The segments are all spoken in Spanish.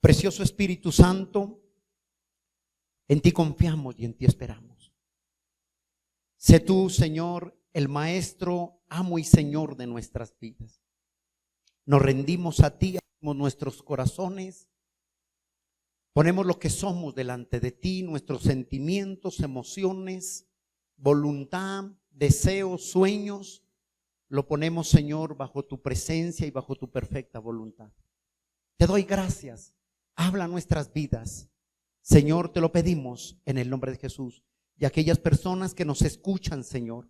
Precioso Espíritu Santo, en ti confiamos y en ti esperamos. Sé tú, Señor, el Maestro, amo y Señor de nuestras vidas. Nos rendimos a ti, abrimos nuestros corazones, ponemos lo que somos delante de ti, nuestros sentimientos, emociones, voluntad, deseos, sueños, lo ponemos, Señor, bajo tu presencia y bajo tu perfecta voluntad. Te doy gracias, habla nuestras vidas. Señor, te lo pedimos en el nombre de Jesús. Y aquellas personas que nos escuchan, Señor,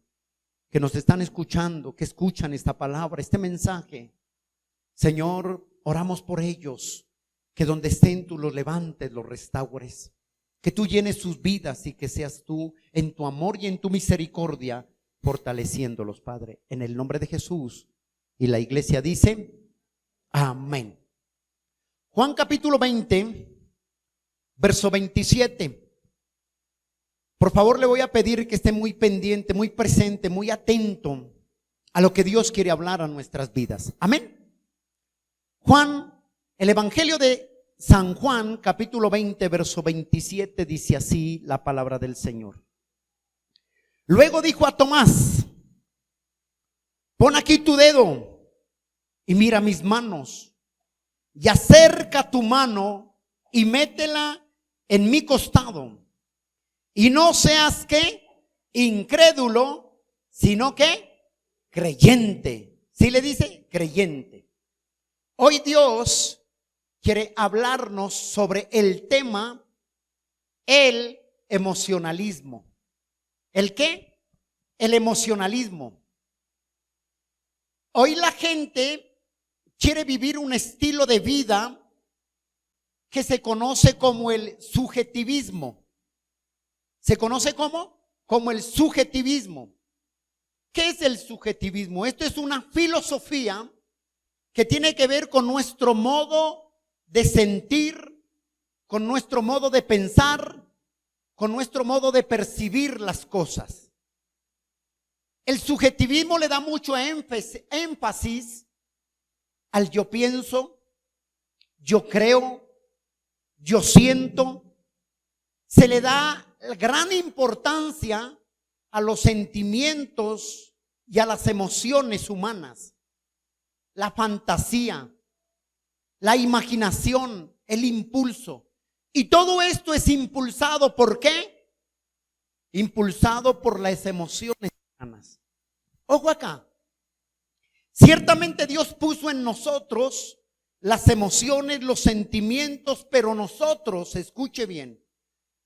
que nos están escuchando, que escuchan esta palabra, este mensaje, Señor, oramos por ellos, que donde estén tú los levantes, los restaures, que tú llenes sus vidas y que seas tú en tu amor y en tu misericordia fortaleciéndolos, Padre, en el nombre de Jesús. Y la iglesia dice, amén. Juan capítulo 20, verso 27. Por favor, le voy a pedir que esté muy pendiente, muy presente, muy atento a lo que Dios quiere hablar a nuestras vidas. Amén. Juan, el Evangelio de San Juan, capítulo 20, verso 27, dice así la palabra del Señor. Luego dijo a Tomás, pon aquí tu dedo y mira mis manos, y acerca tu mano y métela en mi costado. Y no seas que incrédulo, sino que creyente. ¿Sí le dice? Creyente. Hoy Dios quiere hablarnos sobre el tema, el emocionalismo. ¿El qué? El emocionalismo. Hoy la gente quiere vivir un estilo de vida que se conoce como el subjetivismo. ¿Se conoce como? Como el subjetivismo. ¿Qué es el subjetivismo? Esto es una filosofía que tiene que ver con nuestro modo de sentir, con nuestro modo de pensar, con nuestro modo de percibir las cosas. El subjetivismo le da mucho énfasis al yo pienso, yo creo, yo siento. Se le da gran importancia a los sentimientos y a las emociones humanas, la fantasía, la imaginación, el impulso. Y todo esto es impulsado ¿por qué? Impulsado por las emociones humanas. Ojo acá. Ciertamente Dios puso en nosotros las emociones, los sentimientos, pero nosotros, escuche bien,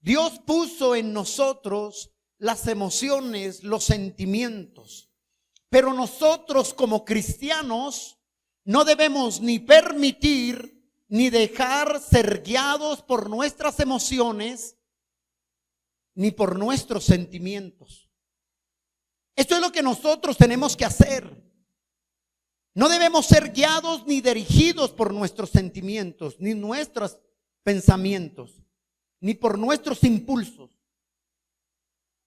Dios puso en nosotros las emociones, los sentimientos, pero nosotros como cristianos no debemos ni permitir ni dejar ser guiados por nuestras emociones ni por nuestros sentimientos. Esto es lo que nosotros tenemos que hacer. No debemos ser guiados ni dirigidos por nuestros sentimientos, ni nuestros pensamientos, ni por nuestros impulsos,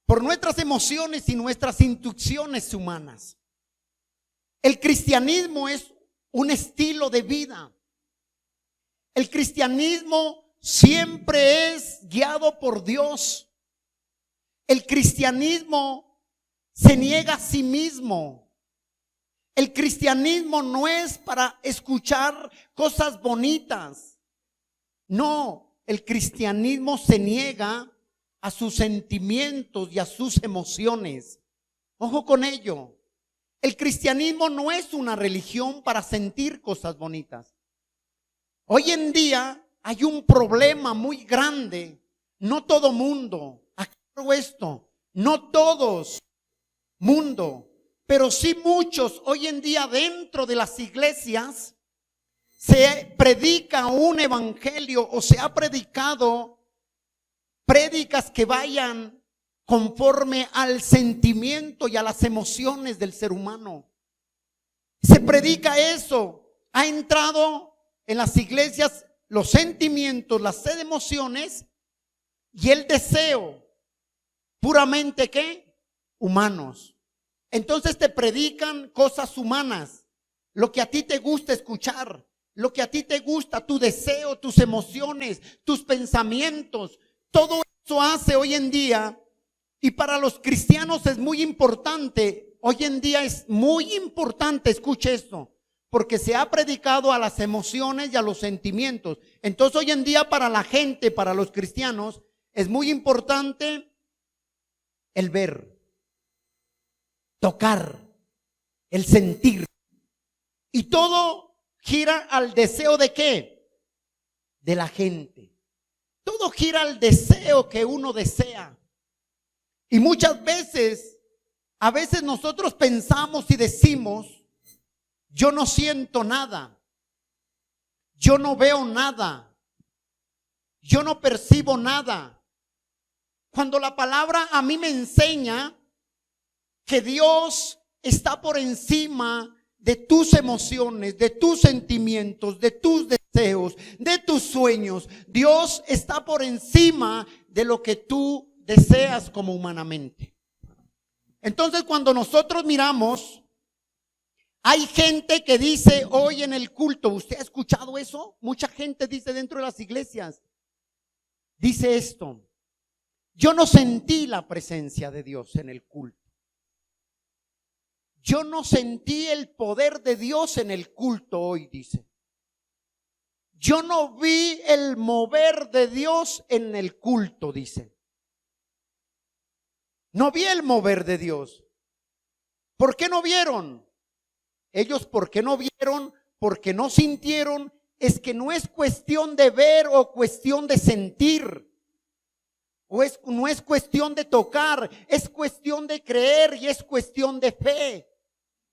por nuestras emociones y nuestras intuiciones humanas. El cristianismo es un estilo de vida. El cristianismo siempre es guiado por Dios. El cristianismo se niega a sí mismo. El cristianismo no es para escuchar cosas bonitas. No, el cristianismo se niega a sus sentimientos y a sus emociones. Ojo con ello. El cristianismo no es una religión para sentir cosas bonitas. Hoy en día hay un problema muy grande. No todo mundo, aclaro esto, no todos mundo, pero sí muchos hoy en día dentro de las iglesias se predica un evangelio o se ha predicado prédicas que vayan conforme al sentimiento y a las emociones del ser humano. Se predica eso. Ha entrado en las iglesias los sentimientos, las emociones y el deseo, puramente ¿qué? Humanos. Entonces te predican cosas humanas, lo que a ti te gusta escuchar, lo que a ti te gusta, tu deseo, tus emociones, tus pensamientos. Todo eso hace hoy en día, y para los cristianos es muy importante. Hoy en día es muy importante, escuche esto, porque se ha predicado a las emociones y a los sentimientos. Entonces hoy en día para la gente, para los cristianos, es muy importante el ver, tocar, el sentir. Y todo gira al deseo ¿de qué? De la gente. Todo gira al deseo que uno desea. Y muchas veces, a veces nosotros pensamos y decimos, yo no siento nada, yo no veo nada, yo no percibo nada. Cuando la palabra a mí me enseña que Dios está por encima de tus emociones, de tus sentimientos, de tus deseos, de tus sueños. Dios está por encima de lo que tú deseas como humanamente. Entonces, cuando nosotros miramos, hay gente que dice hoy en el culto, ¿usted ha escuchado eso? Mucha gente dice dentro de las iglesias, dice esto: yo no sentí la presencia de Dios en el culto. Yo no sentí el poder de Dios en el culto hoy, dice. Yo no vi el mover de Dios en el culto, dice. No vi el mover de Dios. ¿Por qué no vieron? Ellos, ¿por qué no vieron? Porque no sintieron. Es que no es cuestión de ver o cuestión de sentir. No es cuestión de tocar, es cuestión de creer y es cuestión de fe.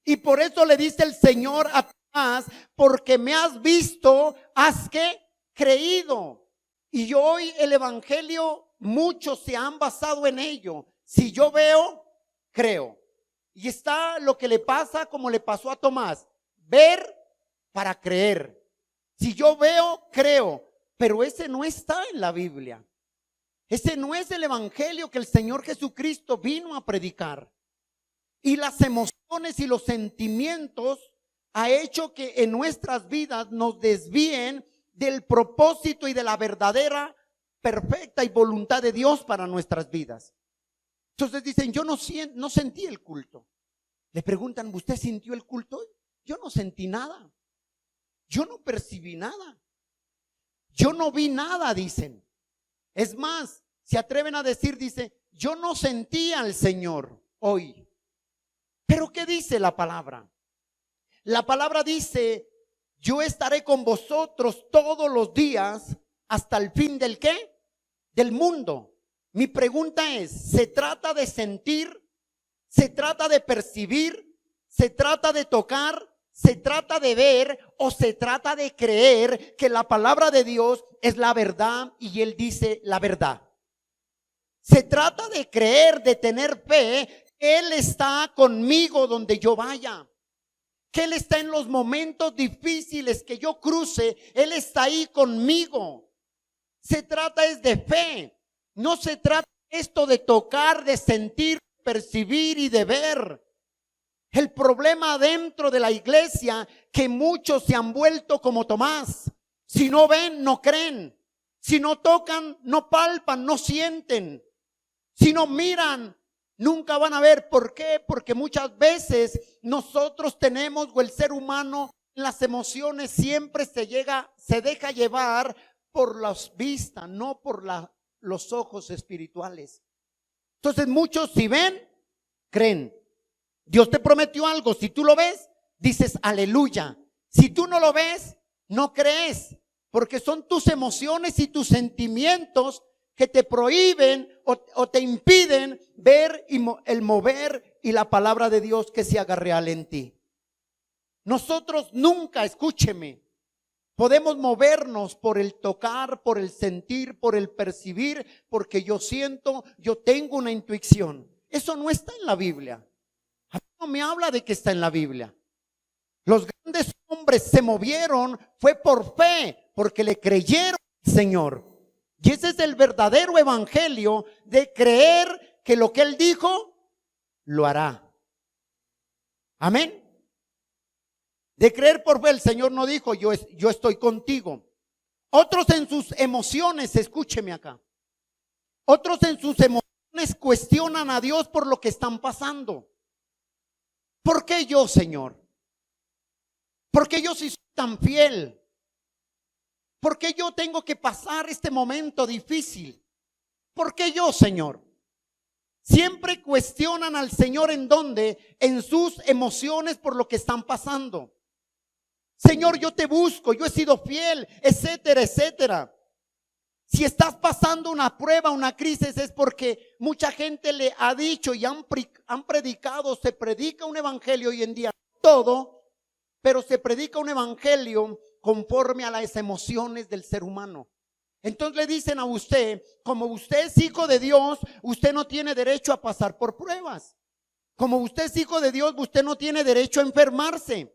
Y por eso le dice el Señor a Tomás: porque me has visto, has que creído. Y hoy el evangelio, muchos se han basado en ello. Si yo veo, creo. Y está lo que le pasa como le pasó a Tomás: ver para creer. Si yo veo, creo. Pero ese no está en la Biblia. Ese no es el evangelio que el Señor Jesucristo vino a predicar. Y las emociones y los sentimientos ha hecho que en nuestras vidas nos desvíen del propósito y de la verdadera, perfecta y voluntad de Dios para nuestras vidas. Entonces dicen: yo no sentí el culto. Le preguntan: ¿usted sintió el culto? Yo no sentí nada. Yo no percibí nada. Yo no vi nada, dicen. Es más, se atreven a decir, dice: yo no sentí al Señor hoy. Pero ¿qué dice la palabra? La palabra dice: yo estaré con vosotros todos los días hasta el fin ¿del qué? Del mundo. Mi pregunta es: ¿se trata de sentir? ¿Se trata de percibir? ¿Se trata de tocar? ¿Se trata de ver? ¿O se trata de creer que la palabra de Dios es la verdad y Él dice la verdad? Se trata de creer, de tener fe. Él está conmigo donde yo vaya. Que Él está en los momentos difíciles que yo cruce. Él está ahí conmigo. Se trata es de fe. No se trata esto de tocar, de sentir, percibir y de ver. El problema dentro de la iglesia, que muchos se han vuelto como Tomás. Si no ven, no creen. Si no tocan, no palpan, no sienten. Si no miran, nunca van a ver. ¿Por qué? Porque muchas veces nosotros tenemos, o el ser humano, las emociones siempre se deja llevar por las vistas, no por los ojos espirituales. Entonces muchos, si ven, creen. Dios te prometió algo. Si tú lo ves, dices aleluya. Si tú no lo ves, no crees, porque son tus emociones y tus sentimientos que te prohíben o te impiden ver el mover y la palabra de Dios que se haga real en ti. Nosotros nunca, escúcheme, podemos movernos por el tocar, por el sentir, por el percibir, porque yo siento, yo tengo una intuición. Eso no está en la Biblia. A mí no me habla de que está en la Biblia. Los grandes hombres se movieron, fue por fe, porque le creyeron al Señor. Y ese es el verdadero evangelio, de creer que lo que Él dijo, lo hará. Amén. De creer por fe, el Señor no dijo, yo estoy contigo. Otros en sus emociones, escúcheme acá. Otros en sus emociones cuestionan a Dios por lo que están pasando. ¿Por qué yo, Señor? ¿Por qué yo sí soy tan fiel? ¿Por qué yo tengo que pasar este momento difícil? ¿Por qué yo, Señor? Siempre cuestionan al Señor en dónde, en sus emociones por lo que están pasando. Señor, yo te busco, yo he sido fiel, etcétera, etcétera. Si estás pasando una prueba, una crisis, es porque mucha gente le ha dicho y han predicado, se predica un evangelio hoy en día, todo, pero se predica un evangelio conforme a las emociones del ser humano. Entonces le dicen a usted, como usted es hijo de Dios, usted no tiene derecho a pasar por pruebas. Como usted es hijo de Dios, usted no tiene derecho a enfermarse.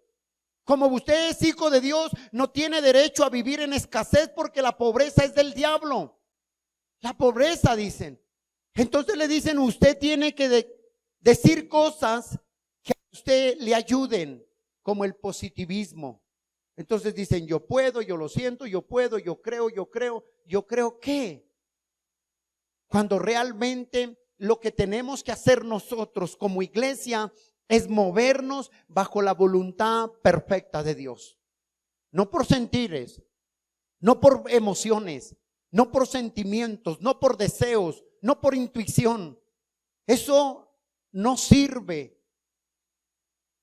Como usted es hijo de Dios, no tiene derecho a vivir en escasez porque la pobreza es del diablo. La pobreza, dicen. Entonces le dicen, usted tiene que decir cosas que a usted le ayuden, como el positivismo. Entonces dicen, yo puedo, yo lo siento, yo puedo, yo creo que. Cuando realmente lo que tenemos que hacer nosotros como iglesia es movernos bajo la voluntad perfecta de Dios. No por sentires, no por emociones, no por sentimientos, no por deseos, no por intuición. Eso no sirve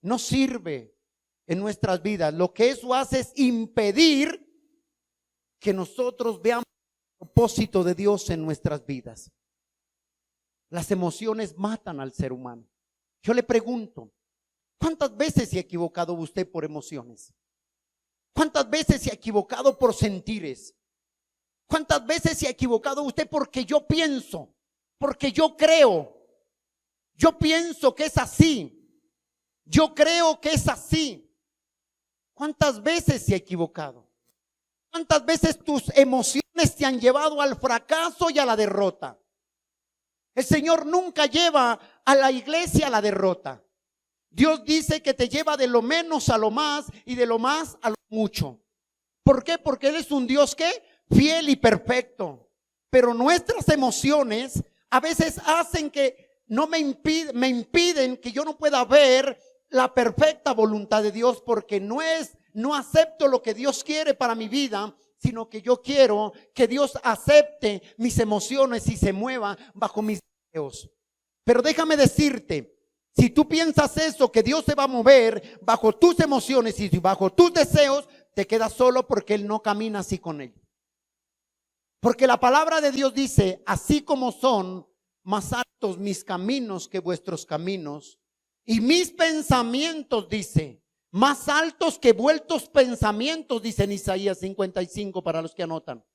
en nuestras vidas. Lo que eso hace es impedir que nosotros veamos el propósito de Dios en nuestras vidas. Las emociones matan al ser humano. Yo le pregunto, ¿cuántas veces se ha equivocado usted por emociones? ¿Cuántas veces se ha equivocado por sentires? ¿Cuántas veces se ha equivocado usted porque yo pienso, porque yo creo? Yo pienso que es así. Yo creo que es así. ¿Cuántas veces se ha equivocado? ¿Cuántas veces tus emociones te han llevado al fracaso y a la derrota? El Señor nunca lleva a la iglesia a la derrota. Dios dice que te lleva de lo menos a lo más y de lo más a lo mucho. ¿Por qué? Porque Él es un Dios que fiel y perfecto. Pero nuestras emociones a veces hacen que me impiden que yo no pueda ver la perfecta voluntad de Dios, porque no acepto lo que Dios quiere para mi vida, sino que yo quiero que Dios acepte mis emociones y se mueva bajo mis deseos. Pero déjame decirte, si tú piensas eso, que Dios se va a mover bajo tus emociones y bajo tus deseos, te quedas solo, porque Él no camina así con ellos. Porque la palabra de Dios dice, así como son más altos mis caminos que vuestros caminos, y mis pensamientos, dice, más altos que vuestros pensamientos, dice en Isaías 55 para los que anotan.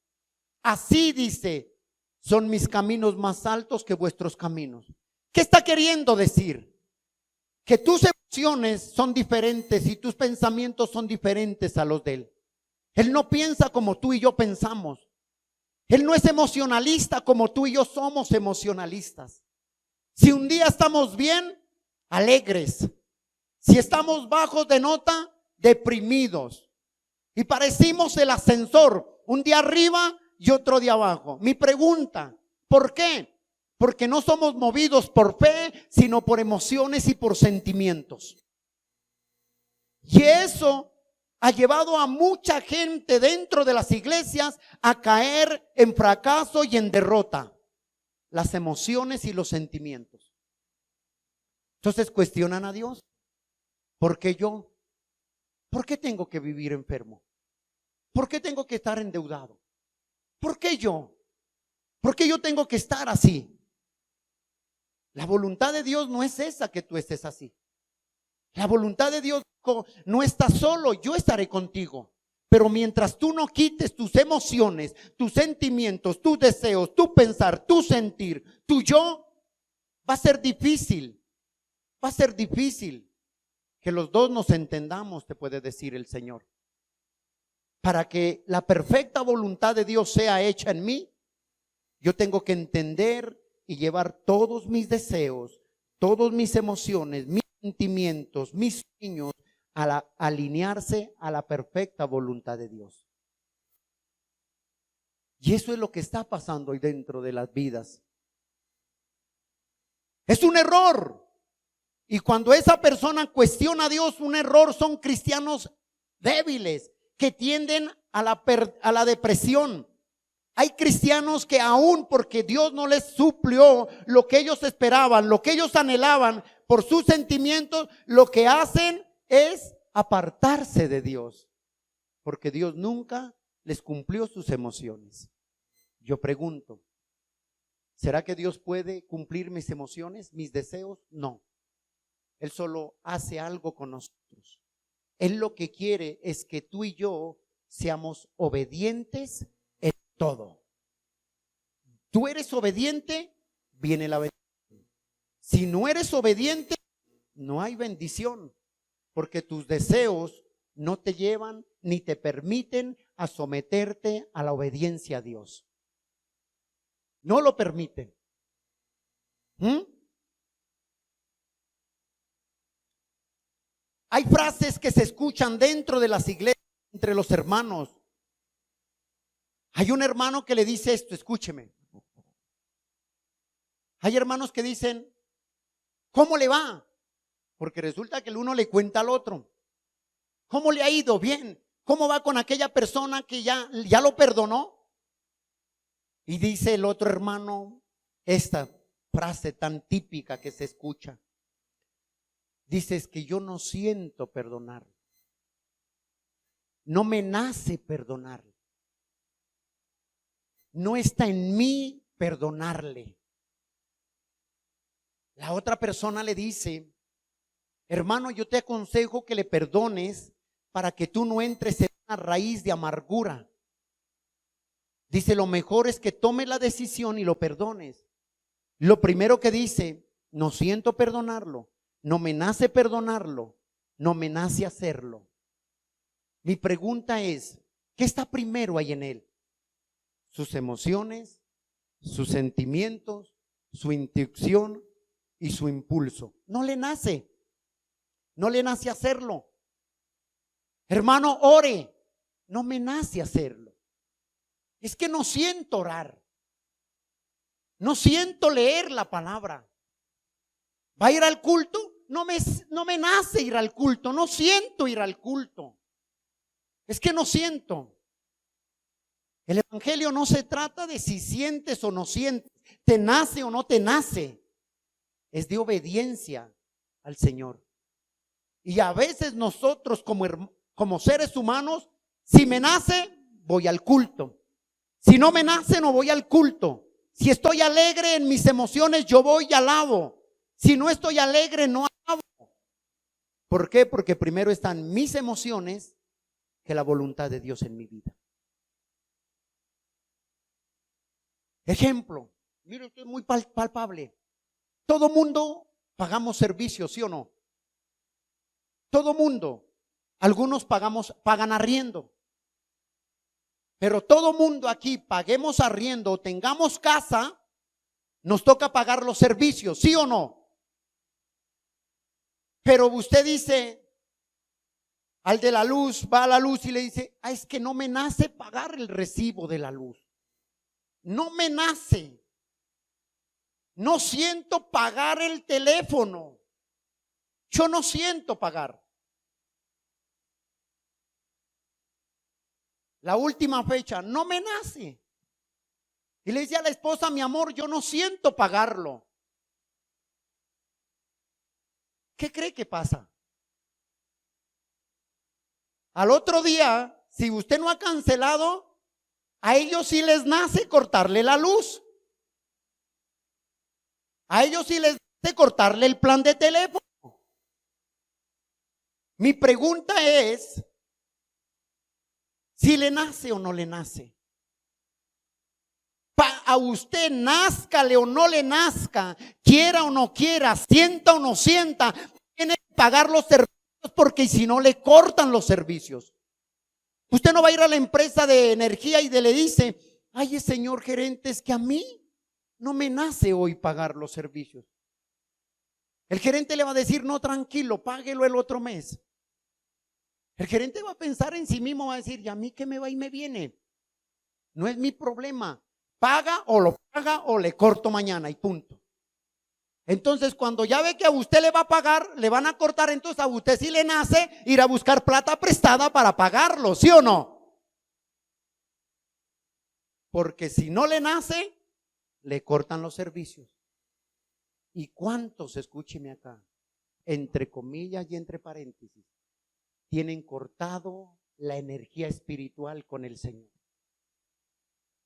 Así dice, son mis caminos más altos que vuestros caminos. ¿Qué está queriendo decir? Que tus emociones son diferentes y tus pensamientos son diferentes a los de Él. Él no piensa como tú y yo pensamos. Él no es emocionalista como tú y yo somos emocionalistas. Si un día estamos bien, alegres. Si estamos bajos de nota, deprimidos. Y parecimos el ascensor, un día arriba y otro día abajo. Mi pregunta, ¿por qué? Porque no somos movidos por fe, sino por emociones y por sentimientos. Y eso ha llevado a mucha gente dentro de las iglesias a caer en fracaso y en derrota. Las emociones y los sentimientos. Entonces cuestionan a Dios. ¿Por qué yo? ¿Por qué tengo que vivir enfermo? ¿Por qué tengo que estar endeudado? ¿Por qué yo? ¿Por qué yo tengo que estar así? La voluntad de Dios no es esa, que tú estés así. La voluntad de Dios no está solo, yo estaré contigo. Pero mientras tú no quites tus emociones, tus sentimientos, tus deseos, tu pensar, tu sentir, tu yo, va a ser difícil. Va a ser difícil que los dos nos entendamos, te puede decir el Señor. Para que la perfecta voluntad de Dios sea hecha en mí, yo tengo que entender y llevar todos mis deseos, todas mis emociones, mis sentimientos, mis sueños alinearse a la perfecta voluntad de Dios. Y eso es lo que está pasando hoy dentro de las vidas. Es un error. Y cuando esa persona cuestiona a Dios, un error, son cristianos débiles que tienden a la depresión. Hay cristianos que aún porque Dios no les suplió lo que ellos esperaban, lo que ellos anhelaban por sus sentimientos, lo que hacen es apartarse de Dios, porque Dios nunca les cumplió sus emociones. Yo pregunto, ¿será que Dios puede cumplir mis emociones, mis deseos? No. Él solo hace algo con nosotros. Él lo que quiere es que tú y yo seamos obedientes en todo. Tú eres obediente, viene la bendición. Si no eres obediente, no hay bendición, porque tus deseos no te llevan ni te permiten a someterte a la obediencia a Dios. No lo permiten. Hay frases que se escuchan dentro de las iglesias, entre los hermanos. Hay un hermano que le dice esto, escúcheme. Hay hermanos que dicen, ¿cómo le va? Porque resulta que el uno le cuenta al otro. ¿Cómo le ha ido? Bien. ¿Cómo va con aquella persona que ya lo perdonó? Y dice el otro hermano esta frase tan típica que se escucha. Dice, es que yo no siento perdonar. No me nace perdonar. No está en mí perdonarle. La otra persona le dice, hermano, yo te aconsejo que le perdones para que tú no entres en una raíz de amargura. Dice, lo mejor es que tomes la decisión y lo perdones. Lo primero que dice, no siento perdonarlo, no me nace perdonarlo, no me nace hacerlo. Mi pregunta es, ¿qué está primero ahí en él? Sus emociones, sus sentimientos, su intuición y su impulso. No le nace hacerlo. Hermano, ore, no me nace hacerlo. Es que no siento orar. No siento leer la palabra. ¿Va a ir al culto? No me nace ir al culto. No siento ir al culto. Es que no siento. El evangelio no se trata de si sientes o no sientes, te nace o no te nace. Es de obediencia al Señor. Y a veces nosotros como seres humanos, si me nace, voy al culto. Si no me nace, no voy al culto. Si estoy alegre en mis emociones, yo voy y alabo. Si no estoy alegre, no alabo. ¿Por qué? Porque primero están mis emociones que la voluntad de Dios en mi vida. Ejemplo, mire usted, muy palpable. Todo mundo pagamos servicios, ¿sí o no? Todo mundo. Algunos pagan arriendo. Pero todo mundo aquí, paguemos arriendo o tengamos casa, nos toca pagar los servicios, ¿sí o no? Pero usted dice, al de la luz, va a la luz y le dice, es que no me nace pagar el recibo de la luz. No me nace. No siento pagar el teléfono. Yo no siento pagar. La última fecha, no me nace. Y le dice a la esposa, mi amor, yo no siento pagarlo. ¿Qué cree que pasa? Al otro día, si usted no ha cancelado, a ellos sí les nace cortarle la luz. A ellos sí les nace cortarle el plan de teléfono. Mi pregunta es, si le nace o no le nace. A usted, názcale o no le nazca, quiera o no quiera, sienta o no sienta, tiene que pagar los servicios, porque si no le cortan los servicios. Usted no va a ir a la empresa de energía y le dice, ay, señor gerente, es que a mí no me nace hoy pagar los servicios. El gerente le va a decir, no, tranquilo, páguelo el otro mes. El gerente va a pensar en sí mismo, va a decir, ¿y a mí qué me va y me viene? No es mi problema. Paga o lo paga o le corto mañana y punto. Entonces, cuando ya ve que a usted le va a pagar, le van a cortar, entonces a usted sí le nace ir a buscar plata prestada para pagarlo, ¿sí o no? Porque si no le nace, le cortan los servicios. ¿Y cuántos, escúcheme acá, entre comillas y entre paréntesis, tienen cortado la energía espiritual con el Señor?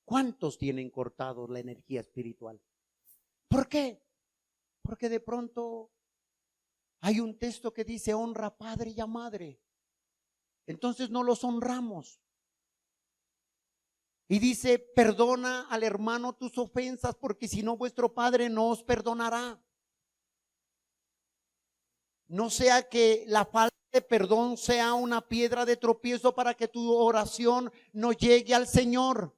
¿Cuántos tienen cortado la energía espiritual? ¿Por qué? Porque de pronto hay un texto que dice honra a padre y a madre. Entonces no los honramos. Y dice perdona al hermano tus ofensas, porque si no vuestro Padre no os perdonará. No sea que la falta de perdón sea una piedra de tropiezo para que tu oración no llegue al Señor.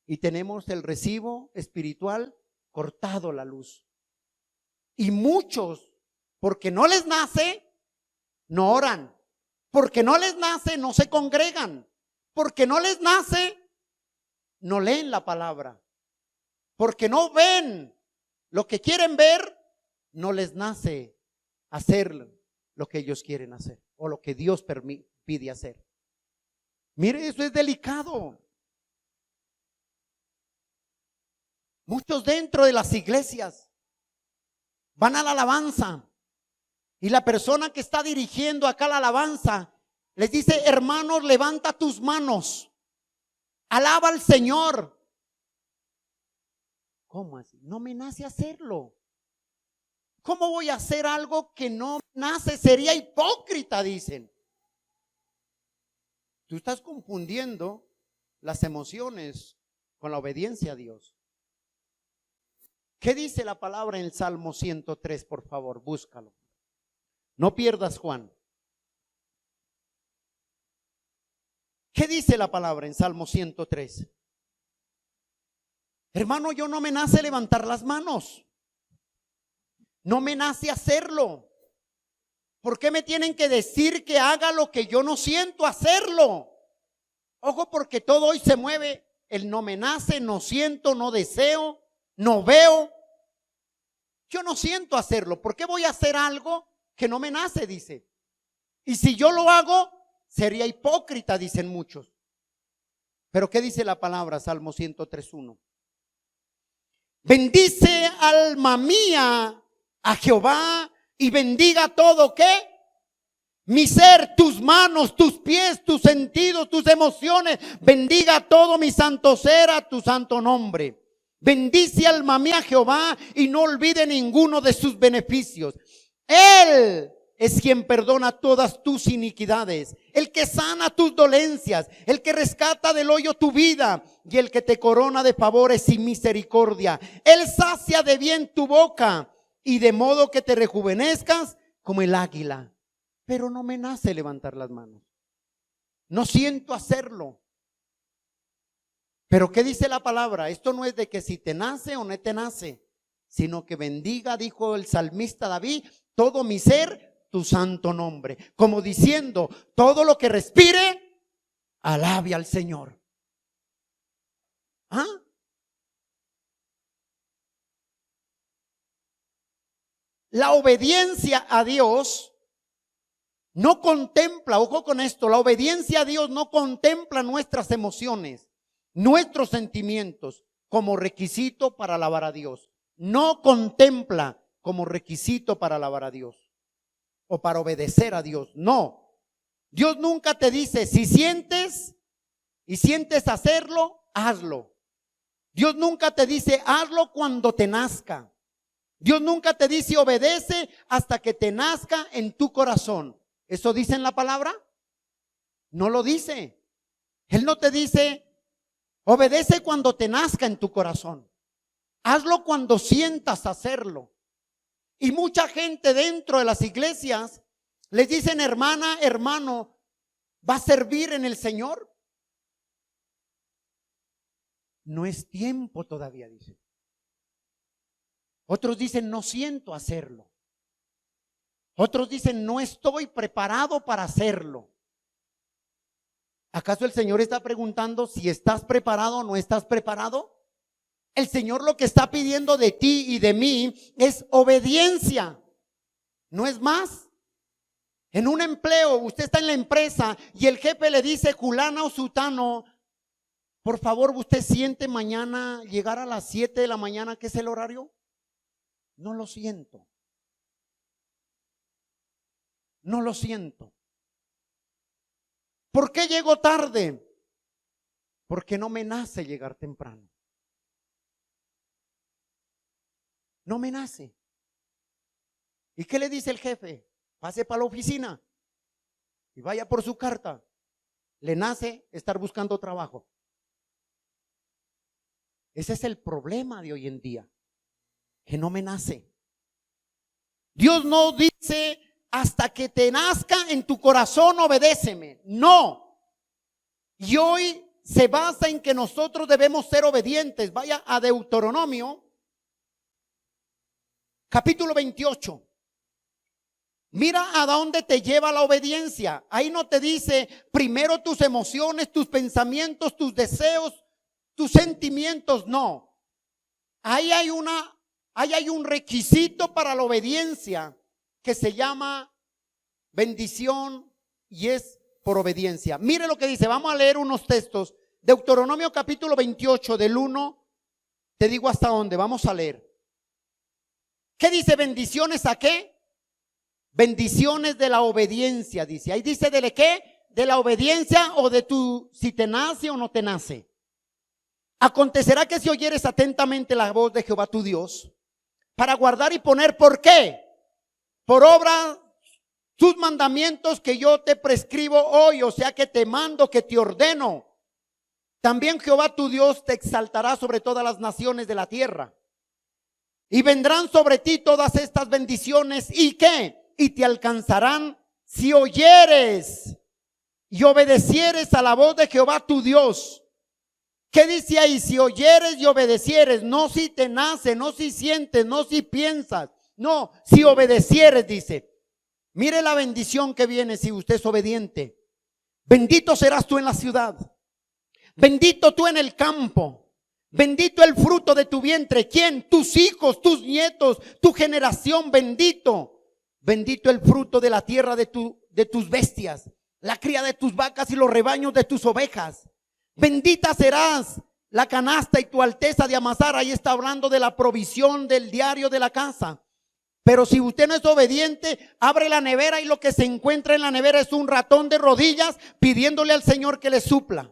Y tenemos el recibo espiritual cortado la luz. Y muchos, porque no les nace, no oran. Porque no les nace, no se congregan. Porque no les nace, no leen la palabra. Porque no ven lo que quieren ver, no les nace hacer lo que ellos quieren hacer o lo que Dios pide hacer. Mire, eso es delicado. Muchos dentro de las iglesias van a la alabanza y la persona que está dirigiendo acá la alabanza les dice, hermanos, levanta tus manos, alaba al Señor. ¿Cómo así? No me nace hacerlo. ¿Cómo voy a hacer algo que no me nace? Sería hipócrita, dicen. Tú estás confundiendo las emociones con la obediencia a Dios. ¿Qué dice la palabra en el Salmo 103? Por favor, búscalo. No pierdas, Juan. ¿Qué dice la palabra en Salmo 103? Hermano, yo no me nace levantar las manos. No me nace hacerlo. ¿Por qué me tienen que decir que haga lo que yo no siento hacerlo? Ojo, porque todo hoy se mueve. El no me nace, no siento, no deseo, no veo. Yo no siento hacerlo. ¿Por qué voy a hacer algo que no me nace? Dice. Y si yo lo hago, sería hipócrita, dicen muchos. Pero ¿qué dice la palabra? Salmo 103:1. Bendice, alma mía, a Jehová y bendiga todo, ¿qué? Mi ser, tus manos, tus pies, tus sentidos, tus emociones. Bendiga todo mi santo ser a tu santo nombre. Bendice, alma mía, a Jehová y no olvide ninguno de sus beneficios. Él es quien perdona todas tus iniquidades, el que sana tus dolencias, el que rescata del hoyo tu vida y el que te corona de favores y misericordia. Él sacia de bien tu boca y de modo que te rejuvenezcas como el águila. Pero no me nace levantar las manos. No siento hacerlo. Pero ¿qué dice la palabra? Esto no es de que si te nace o no te nace, sino que bendiga, dijo el salmista David, todo mi ser, tu santo nombre. Como diciendo, todo lo que respire, alabe al Señor. ¿Ah? La obediencia a Dios no contempla, ojo con esto, la obediencia a Dios no contempla nuestras emociones, nuestros sentimientos como requisito para alabar a Dios. No contempla como requisito para alabar a Dios o para obedecer a Dios. No. Dios nunca te dice, si sientes y sientes hacerlo, hazlo. Dios nunca te dice, hazlo cuando te nazca. Dios nunca te dice, obedece hasta que te nazca en tu corazón. ¿Eso dice en la palabra? No lo dice. Él no te dice, obedece cuando te nazca en tu corazón. Hazlo cuando sientas hacerlo. Y mucha gente dentro de las iglesias les dicen, hermana, hermano, ¿va a servir en el Señor? No es tiempo todavía, dice. Otros dicen, no siento hacerlo. Otros dicen, no estoy preparado para hacerlo. ¿Acaso el Señor está preguntando si estás preparado o no estás preparado? El Señor lo que está pidiendo de ti y de mí es obediencia, no es más. En un empleo, usted está en la empresa y el jefe le dice, fulana o sutano, por favor, ¿usted siente mañana llegar a las 7 de la mañana, que es el horario? No lo siento. No lo siento. ¿Por qué llego tarde? Porque no me nace llegar temprano. No me nace. ¿Y qué le dice el jefe? Pase para la oficina y vaya por su carta. Le nace estar buscando trabajo. Ese es el problema de hoy en día, que no me nace. Dios no dice, hasta que te nazca en tu corazón, obedéceme. No. Y hoy se basa en que nosotros debemos ser obedientes. Vaya a Deuteronomio, capítulo 28. Mira a dónde te lleva la obediencia. Ahí no te dice primero tus emociones, tus pensamientos, tus deseos, tus sentimientos. No. Ahí hay un requisito para la obediencia que se llama bendición y es por obediencia. Mire lo que dice. Vamos a leer unos textos. Deuteronomio capítulo 28 del 1. Te digo hasta dónde. Vamos a leer. ¿Qué dice? ¿Bendiciones a qué? Bendiciones de la obediencia, dice. Ahí dice de qué, de la obediencia o de tu, si te nace o no te nace. Acontecerá que si oyeres atentamente la voz de Jehová tu Dios, para guardar y poner, ¿por qué? Por obra sus mandamientos que yo te prescribo hoy, o sea que te mando, que te ordeno. También Jehová tu Dios te exaltará sobre todas las naciones de la tierra. Y vendrán sobre ti todas estas bendiciones. ¿Y qué? Y te alcanzarán si oyeres y obedecieres a la voz de Jehová tu Dios. ¿Qué dice ahí? Si oyeres y obedecieres, no si te nace, no si sientes, no si piensas, no, si obedecieres, dice. Mire la bendición que viene si usted es obediente. Bendito serás tú en la ciudad, bendito tú en el campo, bendito el fruto de tu vientre. ¿Quién? Tus hijos, tus nietos, tu generación, bendito. Bendito el fruto de la tierra de tus bestias, la cría de tus vacas y los rebaños de tus ovejas. Bendita serás la canasta y tu alteza de amasar. Ahí está hablando de la provisión del diario de la casa. Pero si usted no es obediente, abre la nevera y lo que se encuentra en la nevera es un ratón de rodillas pidiéndole al Señor que le supla.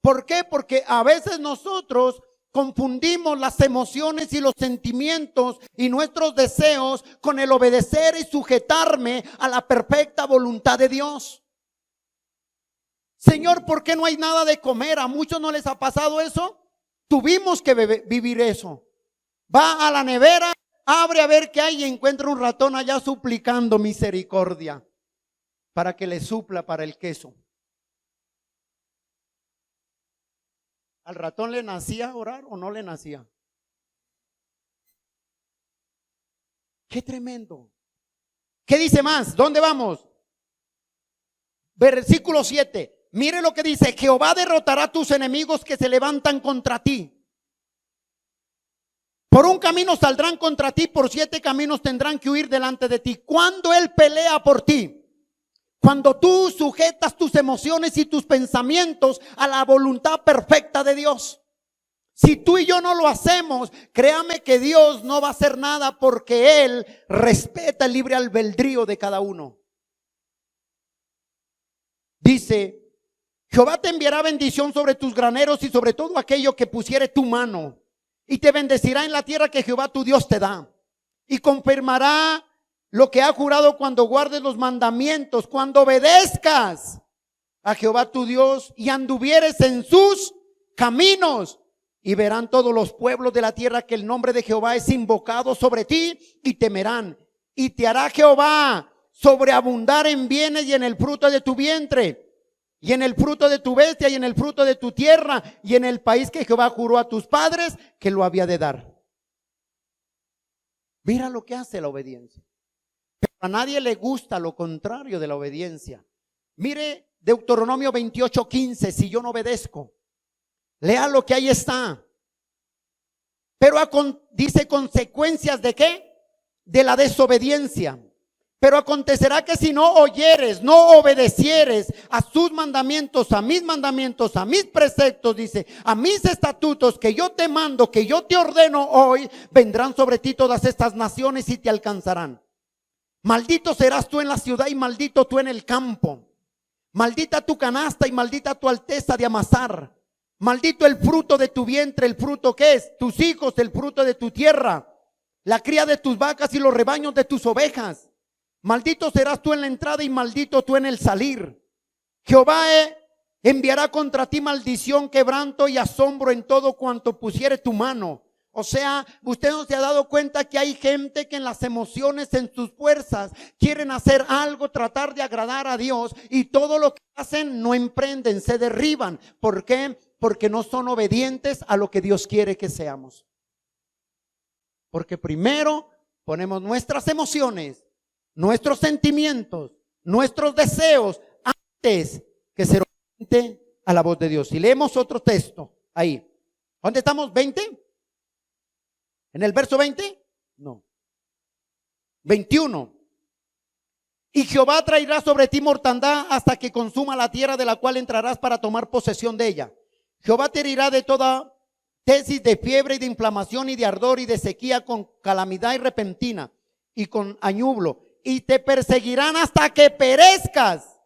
¿Por qué? Porque a veces nosotros confundimos las emociones y los sentimientos y nuestros deseos con el obedecer y sujetarme a la perfecta voluntad de Dios. Señor, ¿por qué no hay nada de comer? ¿A muchos no les ha pasado eso? Tuvimos que vivir eso. Va a la nevera, abre a ver qué hay y encuentra un ratón allá suplicando misericordia para que le supla para el queso. ¿Al ratón le nacía orar o no le nacía? ¡Qué tremendo! ¿Qué dice más? ¿Dónde vamos? Versículo 7. Mire lo que dice. Jehová derrotará a tus enemigos que se levantan contra ti. Por un camino saldrán contra ti, por 7 caminos tendrán que huir delante de ti. Cuando Él pelea por ti, cuando tú sujetas tus emociones y tus pensamientos a la voluntad perfecta de Dios. Si tú y yo no lo hacemos, créame que Dios no va a hacer nada porque Él respeta el libre albedrío de cada uno. Dice, Jehová te enviará bendición sobre tus graneros y sobre todo aquello que pusiere tu mano. Y te bendecirá en la tierra que Jehová tu Dios te da. Y confirmará lo que ha jurado cuando guardes los mandamientos, cuando obedezcas a Jehová tu Dios y anduvieres en sus caminos. Y verán todos los pueblos de la tierra que el nombre de Jehová es invocado sobre ti y temerán. Y te hará Jehová sobreabundar en bienes y en el fruto de tu vientre, y en el fruto de tu bestia, y en el fruto de tu tierra, y en el país que Jehová juró a tus padres que lo había de dar. Mira lo que hace la obediencia. A nadie le gusta lo contrario de la obediencia. Mire Deuteronomio 28:15, si yo no obedezco, lea lo que ahí está. Pero dice consecuencias ¿de qué? De la desobediencia. Pero acontecerá que si no oyeres, no obedecieres a sus mandamientos, a mis preceptos, dice, a mis estatutos que yo te mando, que yo te ordeno hoy, vendrán sobre ti todas estas naciones y te alcanzarán. Maldito serás tú en la ciudad y maldito tú en el campo. Maldita tu canasta y maldita tu alteza de amasar. Maldito el fruto de tu vientre, el fruto que es, tus hijos, el fruto de tu tierra, la cría de tus vacas y los rebaños de tus ovejas. Maldito serás tú en la entrada y maldito tú en el salir. Jehová enviará contra ti maldición, quebranto y asombro en todo cuanto pusiere tu mano. O sea, usted no se ha dado cuenta que hay gente que en las emociones, en sus fuerzas, quieren hacer algo, tratar de agradar a Dios, y todo lo que hacen no emprenden, se derriban. ¿Por qué? Porque no son obedientes a lo que Dios quiere que seamos. Porque primero ponemos nuestras emociones, nuestros sentimientos, nuestros deseos antes que ser obediente a la voz de Dios. Si leemos otro texto ahí, ¿dónde estamos? ¿20? ¿En el verso 20? No. 21. Y Jehová traerá sobre ti mortandad hasta que consuma la tierra de la cual entrarás para tomar posesión de ella. Jehová te herirá de toda tesis de fiebre y de inflamación y de ardor y de sequía con calamidad y repentina y con añublo. Y te perseguirán hasta que perezcas.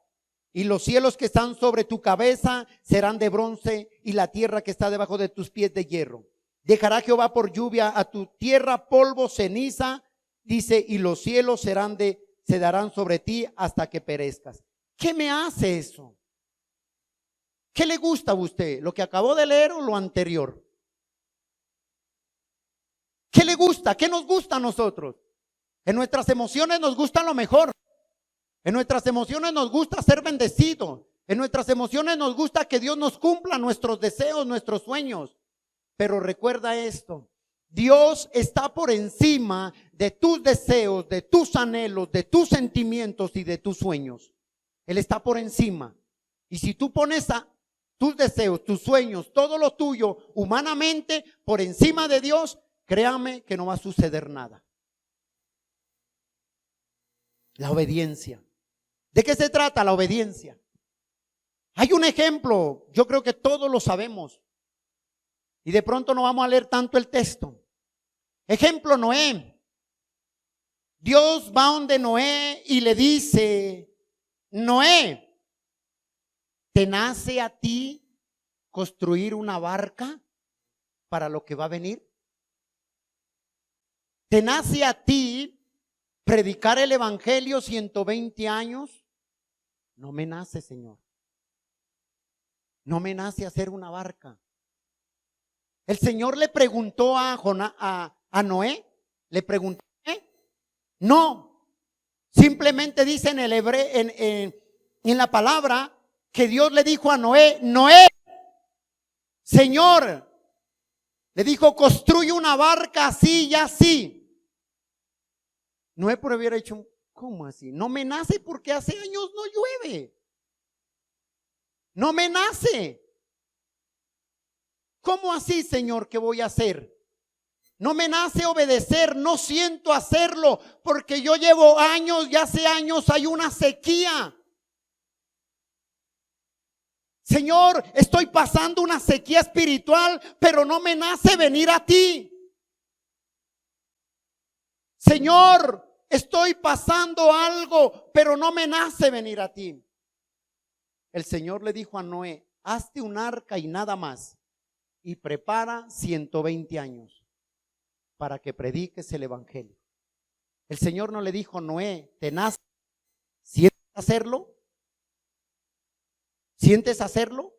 Y los cielos que están sobre tu cabeza serán de bronce y la tierra que está debajo de tus pies de hierro. Dejará Jehová por lluvia a tu tierra polvo, ceniza, dice, y los cielos se darán sobre ti hasta que perezcas. ¿Qué me hace eso? ¿Qué le gusta a usted? ¿Lo que acabó de leer o lo anterior? ¿Qué le gusta? ¿Qué nos gusta a nosotros? En nuestras emociones nos gusta lo mejor. En nuestras emociones nos gusta ser bendecidos. En nuestras emociones nos gusta que Dios nos cumpla nuestros deseos, nuestros sueños. Pero recuerda esto, Dios está por encima de tus deseos, de tus anhelos, de tus sentimientos y de tus sueños. Él está por encima. Y si tú pones a tus deseos, tus sueños, todo lo tuyo humanamente por encima de Dios, créame que no va a suceder nada. La obediencia. ¿De qué se trata la obediencia? Hay un ejemplo, yo creo que todos lo sabemos. Y de pronto no vamos a leer tanto el texto. Ejemplo, Noé. Dios va donde Noé y le dice, Noé, ¿te nace a ti construir una barca para lo que va a venir? ¿Te nace a ti predicar el evangelio 120 años? No me nace, Señor. No me nace hacer una barca. El Señor le preguntó a Noé, le preguntó, no, simplemente dice en el hebreo, en la palabra, que Dios le dijo a Noé, Noé, Señor, le dijo, construye una barca así y así. Noé por hubiera dicho, ¿cómo así? No me nace porque hace años no llueve. No me nace. ¿Cómo así, Señor, qué voy a hacer? No me nace obedecer, no siento hacerlo, porque yo llevo años y hace años hay una sequía. Señor, estoy pasando una sequía espiritual, pero no me nace venir a ti. Señor, estoy pasando algo, pero no me nace venir a ti. El Señor le dijo a Noé, hazte un arca y nada más. Y prepara 120 años para que prediques el evangelio. El Señor no le dijo, Noé, ¿te nace? ¿Sientes hacerlo? ¿Sientes hacerlo?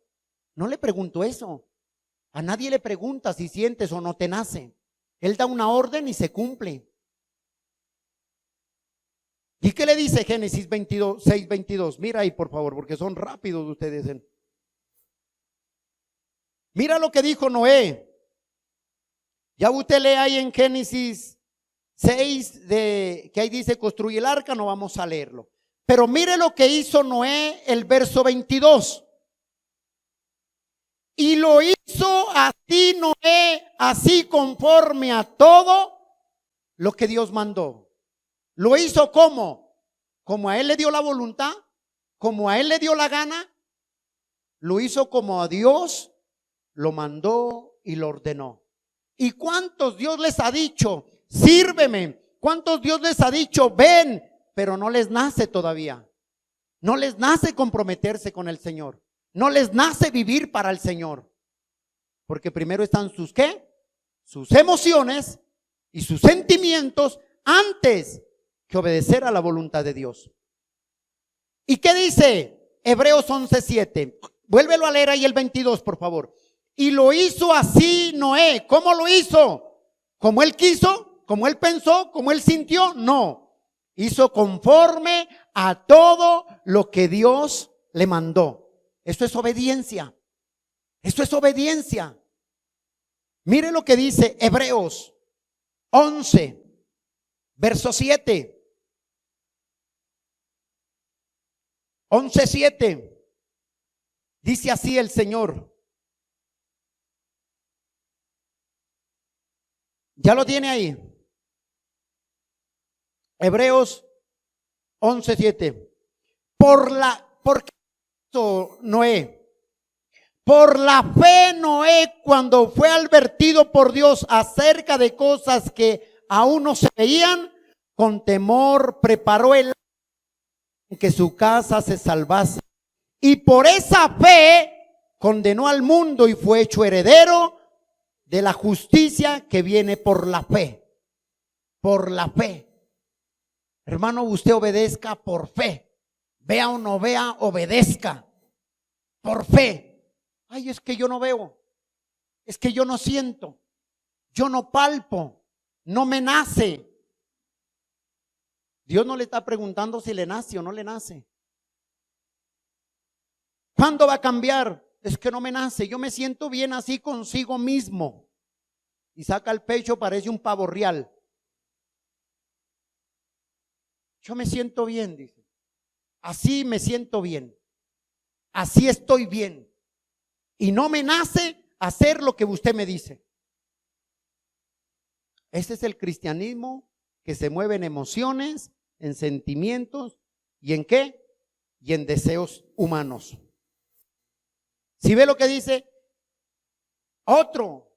No le preguntó eso. A nadie le pregunta si sientes o no te nace. Él da una orden y se cumple. ¿Y qué le dice Génesis 6:22? Mira ahí por favor, porque son rápidos ustedes. Mira lo que dijo Noé. Ya usted lee ahí en Génesis 6 que ahí dice construye el arca, no vamos a leerlo. Pero mire lo que hizo Noé, el verso 22. Y lo hizo así Noé, así conforme a todo lo que Dios mandó. Lo hizo como a él le dio la voluntad, como a él le dio la gana. Lo hizo como a Dios lo mandó y lo ordenó. ¿Y cuántos Dios les ha dicho, sírveme? ¿Cuántos Dios les ha dicho, ven? Pero no les nace todavía. No les nace comprometerse con el Señor. No les nace vivir para el Señor. Porque primero están sus ¿qué? Sus emociones y sus sentimientos antes que obedecer a la voluntad de Dios. ¿Y qué dice Hebreos 11:7? Vuélvelo a leer ahí el 22, por favor. Y lo hizo así Noé. ¿Cómo lo hizo? ¿Como él quiso? ¿Como él pensó? ¿Como él sintió? No. Hizo conforme a todo lo que Dios le mandó. Esto es obediencia. Esto es obediencia. Mire lo que dice Hebreos 11, verso 7. 11:7. Dice así el Señor. ¿Ya lo tiene ahí? Hebreos 11:7. ¿Por qué hizo Noé? Por la fe Noé, cuando fue advertido por Dios acerca de cosas que aún no se veían, con temor preparó el en que su casa se salvase. Y por esa fe condenó al mundo y fue hecho heredero de la justicia que viene por la fe. Por la fe. Hermano, usted obedezca por fe. Vea o no vea, obedezca. Por fe. Ay, es que yo no veo. Es que yo no siento. Yo no palpo. No me nace. Dios no le está preguntando si le nace o no le nace. ¿Cuándo va a cambiar? Es que no me nace. Yo me siento bien así consigo mismo. Y saca el pecho, parece un pavo real. Yo me siento bien, dice. Así me siento bien. Así estoy bien. Y no me nace hacer lo que usted me dice. Ese es el cristianismo que se mueve en emociones, en sentimientos y en ¿qué? Y en deseos humanos. Si ve lo que dice otro,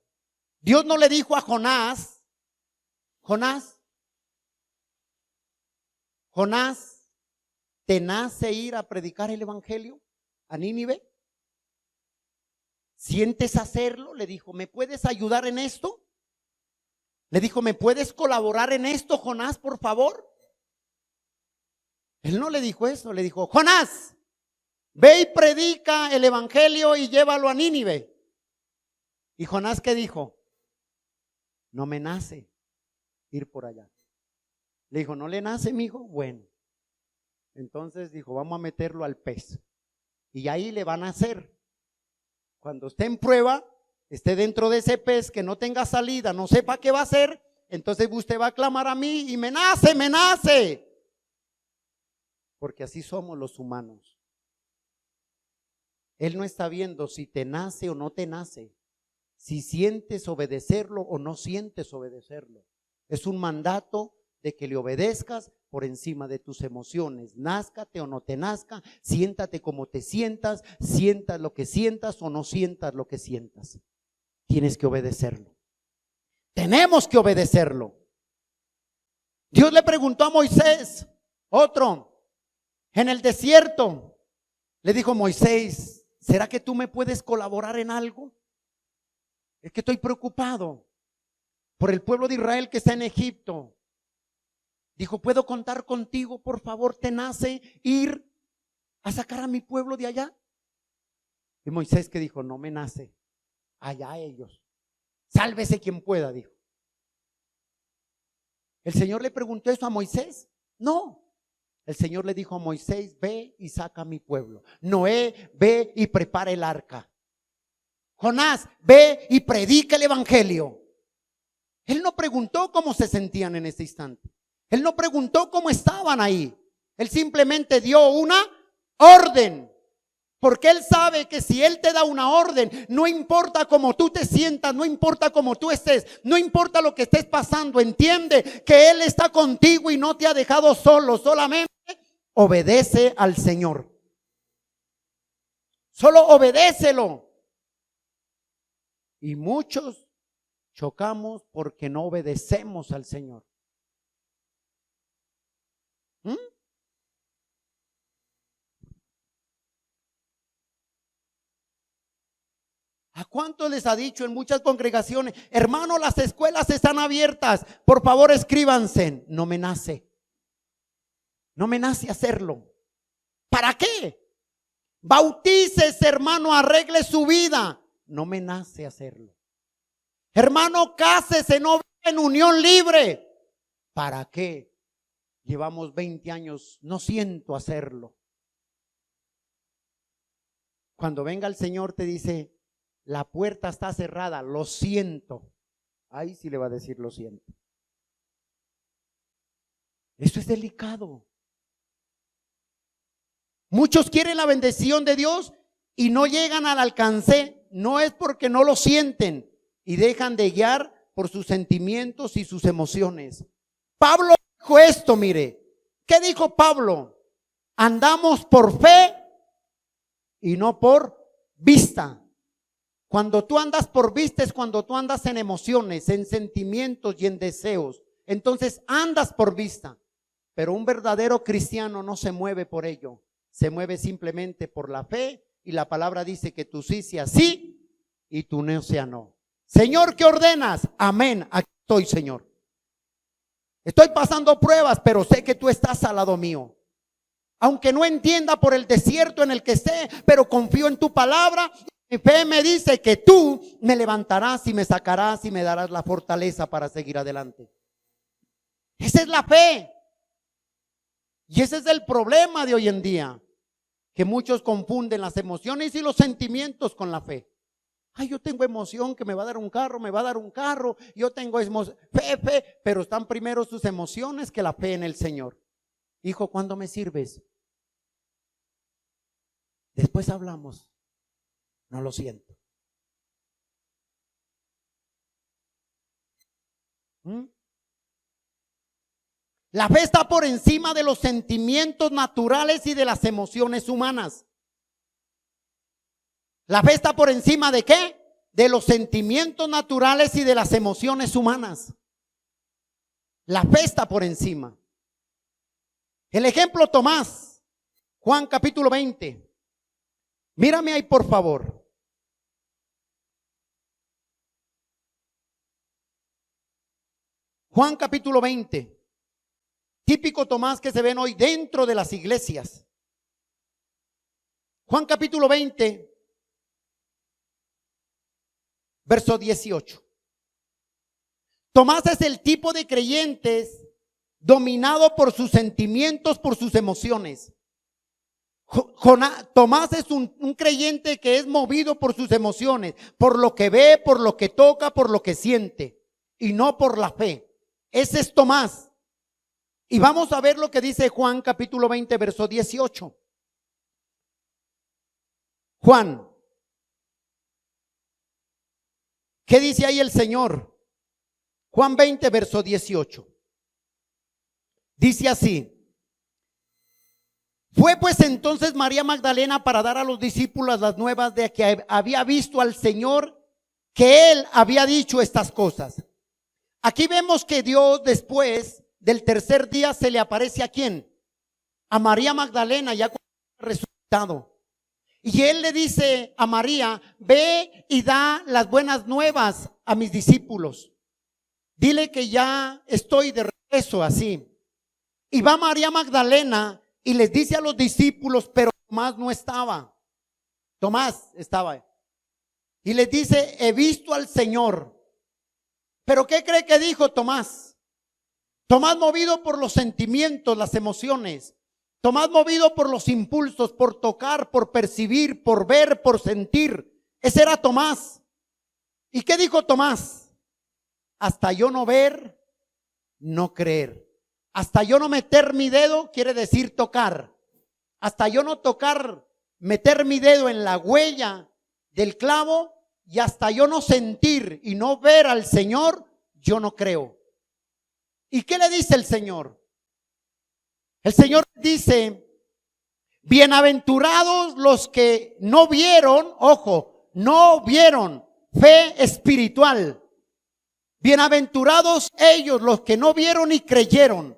Dios no le dijo a Jonás, ¿te nace ir a predicar el evangelio a Nínive? ¿Sientes hacerlo? Le dijo, ¿me puedes ayudar en esto? Le dijo, ¿me puedes colaborar en esto, Jonás, por favor? Él no le dijo eso, le dijo, Jonás, ve y predica el evangelio y llévalo a Nínive. ¿Y Jonás qué dijo? No me nace ir por allá. Le dijo, ¿no le nace, mijo? Bueno. Entonces dijo, vamos a meterlo al pez. Y ahí le van a hacer. Cuando esté en prueba, esté dentro de ese pez, que no tenga salida, no sepa qué va a hacer, entonces usted va a clamar a mí y me nace, me nace. Porque así somos los humanos. Él no está viendo si te nace o no te nace, si sientes obedecerlo o no sientes obedecerlo. Es un mandato de que le obedezcas por encima de tus emociones. Názcate o no te nazca, siéntate como te sientas, sientas lo que sientas o no sientas lo que sientas. Tienes que obedecerlo. Tenemos que obedecerlo. Dios le preguntó a Moisés, otro, en el desierto, le dijo, Moisés, ¿será que tú me puedes colaborar en algo? Es que estoy preocupado por el pueblo de Israel que está en Egipto. Dijo, ¿puedo contar contigo? Por favor, ¿te nace ir a sacar a mi pueblo de allá? Y Moisés que dijo, no me nace, allá ellos. Sálvese quien pueda, dijo. ¿El Señor le preguntó eso a Moisés? No. El Señor le dijo a Moisés, ve y saca a mi pueblo. Noé, ve y prepara el arca. Jonás, ve y predica el evangelio. Él no preguntó cómo se sentían en ese instante. Él no preguntó cómo estaban ahí. Él simplemente dio una orden. Porque Él sabe que si Él te da una orden, no importa cómo tú te sientas, no importa cómo tú estés, no importa lo que estés pasando, entiende que Él está contigo y no te ha dejado solo. Solamente obedece al Señor. Solo obedécelo. Y muchos chocamos porque no obedecemos al Señor. ¿Mm? ¿A cuántos les ha dicho en muchas congregaciones, hermano, las escuelas están abiertas, por favor escríbanse? No me nace. No me nace hacerlo. ¿Para qué? Bautícese, hermano, arregle su vida. No me nace hacerlo. Hermano, cásese, no viva en unión libre. ¿Para qué? Llevamos 20 años, no siento hacerlo. Cuando venga el Señor te dice, la puerta está cerrada, lo siento. Ahí sí le va a decir lo siento. Esto es delicado. Muchos quieren la bendición de Dios y no llegan al alcance. No es porque no lo sienten y dejan de guiar por sus sentimientos y sus emociones. Pablo dijo esto, mire. ¿Qué dijo Pablo? Andamos por fe y no por vista. Cuando tú andas por vista es cuando tú andas en emociones, en sentimientos y en deseos. Entonces andas por vista. Pero un verdadero cristiano no se mueve por ello. Se mueve simplemente por la fe. Y la palabra dice que tu sí sea sí y tu no sea no. Señor, ¿qué ordenas? Amén, aquí estoy, Señor. Estoy pasando pruebas, pero sé que tú estás al lado mío. Aunque no entienda por el desierto en el que esté, pero confío en tu palabra. Mi fe me dice que tú me levantarás y me sacarás y me darás la fortaleza para seguir adelante. Esa es la fe. Y ese es el problema de hoy en día, que muchos confunden las emociones y los sentimientos con la fe. Ay, yo tengo emoción que me va a dar un carro, me va a dar un carro. Yo tengo fe, pero están primero sus emociones que la fe en el Señor. Hijo, ¿cuándo me sirves? Después hablamos. No lo siento. La fe está por encima de los sentimientos naturales y de las emociones humanas. La fe está por encima ¿de qué? De los sentimientos naturales y de las emociones humanas. La fe está por encima. El ejemplo Tomás, Juan capítulo 20. Mírame ahí por favor. Juan capítulo 20. Típico Tomás que se ven hoy dentro de las iglesias. Juan capítulo 20. Verso 18. Tomás es el tipo de creyentes dominado por sus sentimientos, por sus emociones. Tomás es un creyente que es movido por sus emociones, por lo que ve, por lo que toca, por lo que siente, y no por la fe. Ese es Tomás. Y vamos a ver lo que dice Juan capítulo 20, verso 18. Juan. ¿Qué dice ahí el Señor? Juan 20, verso 18. Dice así. Fue pues entonces María Magdalena para dar a los discípulos las nuevas de que había visto al Señor, que Él había dicho estas cosas. Aquí vemos que Dios después del tercer día se le aparece ¿a quién? A María Magdalena, ya resucitado. Y Él le dice a María, ve y da las buenas nuevas a mis discípulos. Dile que ya estoy de regreso así. Y va María Magdalena y les dice a los discípulos, pero Tomás no estaba. Tomás estaba. Y les dice, he visto al Señor. ¿Pero qué cree que dijo Tomás? Tomás movido por los sentimientos, las emociones. Tomás movido por los impulsos, por tocar, por percibir, por ver, por sentir. Ese era Tomás. ¿Y qué dijo Tomás? hasta yo no ver, no creer. Hasta yo no meter mi dedo, quiere decir tocar. Hasta yo no tocar, meter mi dedo en la huella del clavo, y hasta yo no sentir y no ver al Señor, yo no creo. ¿Y qué le dice el Señor? El Señor dice: bienaventurados los que no vieron, ojo, no vieron, fe espiritual. Bienaventurados ellos los que no vieron y creyeron.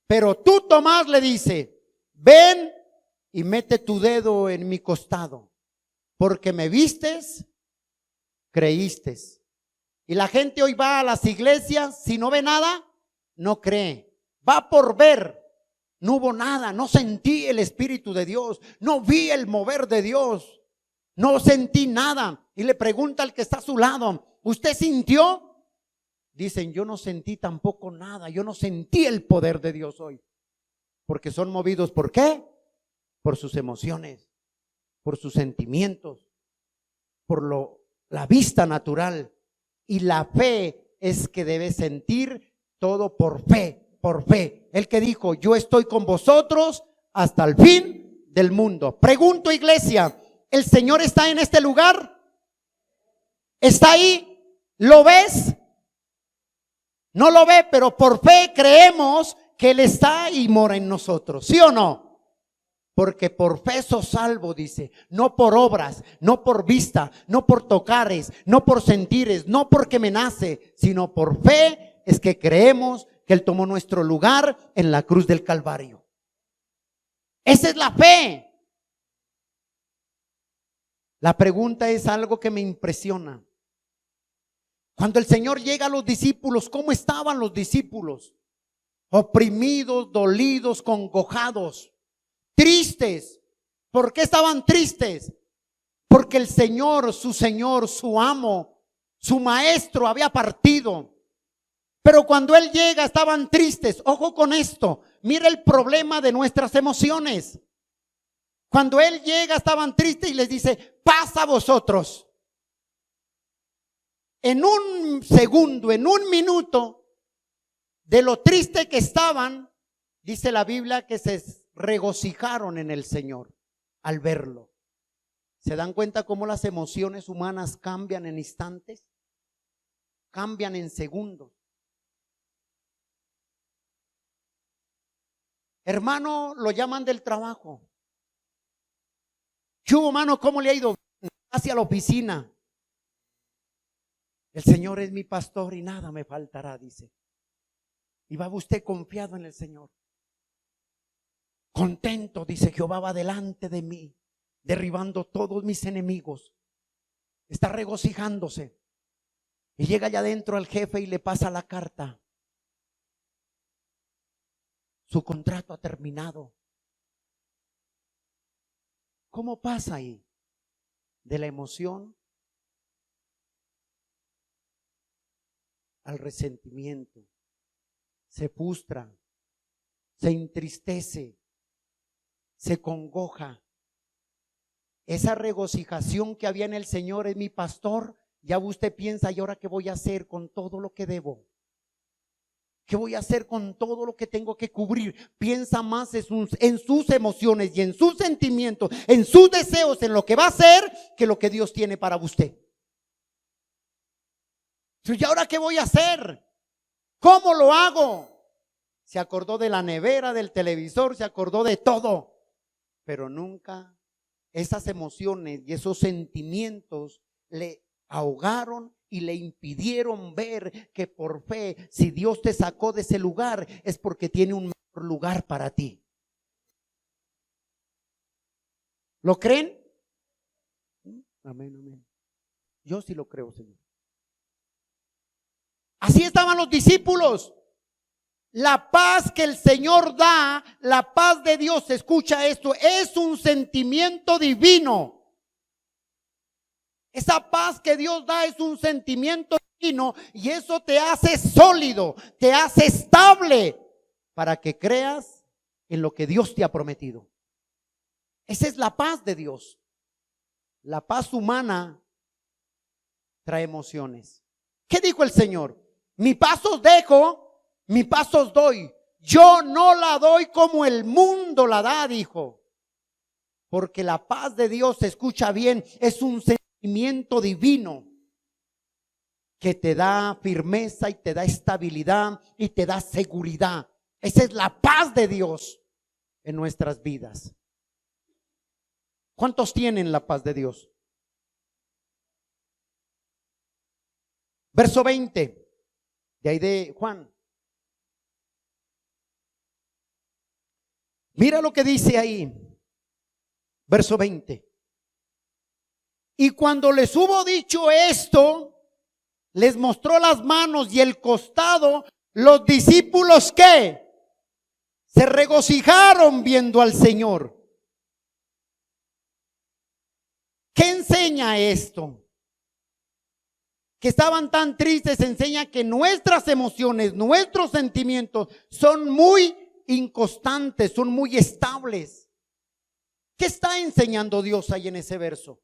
Pero tú, Tomás, le dice: ven y mete tu dedo en mi costado, porque me vistes, creíste. Y la gente hoy va a las iglesias, si no ve nada, no cree. Va por ver. No hubo nada, no sentí el Espíritu de Dios, no vi el mover de Dios, no sentí nada. Y le pregunta al que está a su lado: ¿usted sintió? Dicen: yo no sentí tampoco nada, yo no sentí el poder de Dios hoy. Porque son movidos, ¿por qué? Por sus emociones, por sus sentimientos, por la vista natural. Y la fe es que debe sentir todo por fe. Por fe. El que dijo: yo estoy con vosotros hasta el fin del mundo. Pregunto, iglesia, ¿el Señor está en este lugar? ¿Está ahí? ¿Lo ves? No lo ve, pero por fe creemos que Él está y mora en nosotros. ¿Sí o no? Porque por fe sos salvo, dice. No por obras, no por vista, no por tocares, no por sentires, no porque me nace, sino por fe es que creemos que Él tomó nuestro lugar en la cruz del Calvario. Esa es la fe. La pregunta es algo que me impresiona. Cuando el Señor llega a los discípulos, ¿cómo estaban los discípulos? Oprimidos, dolidos, congojados, tristes. ¿Por qué estaban tristes? Porque el Señor, su amo, su maestro había partido. Pero cuando Él llega estaban tristes. Ojo con esto, mira el problema de nuestras emociones. Cuando Él llega estaban tristes y les dice: paz a vosotros. En un segundo, en un minuto, de lo triste que estaban, dice la Biblia que se regocijaron en el Señor al verlo. ¿Se dan cuenta cómo las emociones humanas cambian en instantes? Cambian en segundos. Hermano, lo llaman del trabajo. ¿Qué hubo, hermano? ¿Cómo le ha ido? Hacia la oficina. El Señor es mi pastor y nada me faltará, dice. Y va usted confiado en el Señor. Contento, dice: Jehová va delante de mí, derribando todos mis enemigos. Está regocijándose. Y llega allá adentro al jefe y le pasa la carta. Su contrato ha terminado. ¿Cómo pasa ahí? De la emoción al resentimiento. Se frustra, se entristece, se congoja. Esa regocijación que había en el Señor es mi pastor. Ya usted piensa: ¿y ahora qué voy a hacer con todo lo que debo? ¿Qué voy a hacer con todo lo que tengo que cubrir? Piensa más en sus emociones y en sus sentimientos, en sus deseos, en lo que va a hacer, que lo que Dios tiene para usted. ¿Y ahora qué voy a hacer? ¿Cómo lo hago? Se acordó de la nevera, del televisor, se acordó de todo, pero nunca esas emociones y esos sentimientos le ahogaron y le impidieron ver que por fe, si Dios te sacó de ese lugar, es porque tiene un mejor lugar para ti. ¿Lo creen? Amén, amén. Yo sí lo creo, Señor. Así estaban los discípulos. La paz que el Señor da, la paz de Dios, escucha esto, es un sentimiento divino. Esa paz que Dios da es un sentimiento divino y eso te hace sólido, te hace estable para que creas en lo que Dios te ha prometido. Esa es la paz de Dios. La paz humana trae emociones. ¿Qué dijo el Señor? Mi paz os dejo, mi paz os doy. Yo no la doy como el mundo la da, dijo. Porque la paz de Dios, se escucha bien, es un sentimiento divino que te da firmeza y te da estabilidad y te da seguridad. Esa es la paz de Dios en nuestras vidas. ¿Cuántos tienen la paz de Dios? Verso 20, de ahí de Juan. Mira lo que dice ahí, verso 20. Y cuando les hubo dicho esto, les mostró las manos y el costado. Los discípulos, ¿qué? Se regocijaron viendo al Señor. ¿Qué enseña esto? Que estaban tan tristes, enseña que nuestras emociones, nuestros sentimientos son muy inconstantes, son muy estables. ¿Qué está enseñando Dios ahí en ese verso?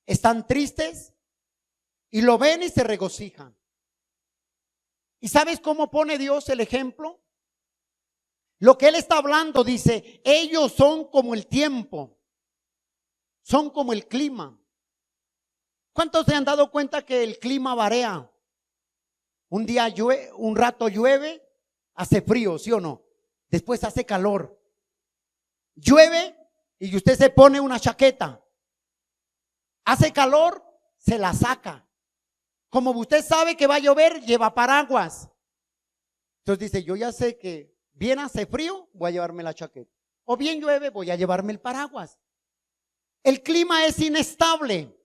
Están tristes y lo ven y se regocijan. ¿Y sabes cómo pone Dios el ejemplo? Lo que Él está hablando, dice, ellos son como el tiempo, son como el clima. ¿Cuántos se han dado cuenta que el clima varía? Un día llueve, un rato llueve, hace frío, ¿sí o no? Después hace calor. Llueve y usted se pone una chaqueta. Hace calor, se la saca. Como usted sabe que va a llover, lleva paraguas. Entonces dice, yo ya sé que bien hace frío, voy a llevarme la chaqueta. O bien llueve, voy a llevarme el paraguas. El clima es inestable.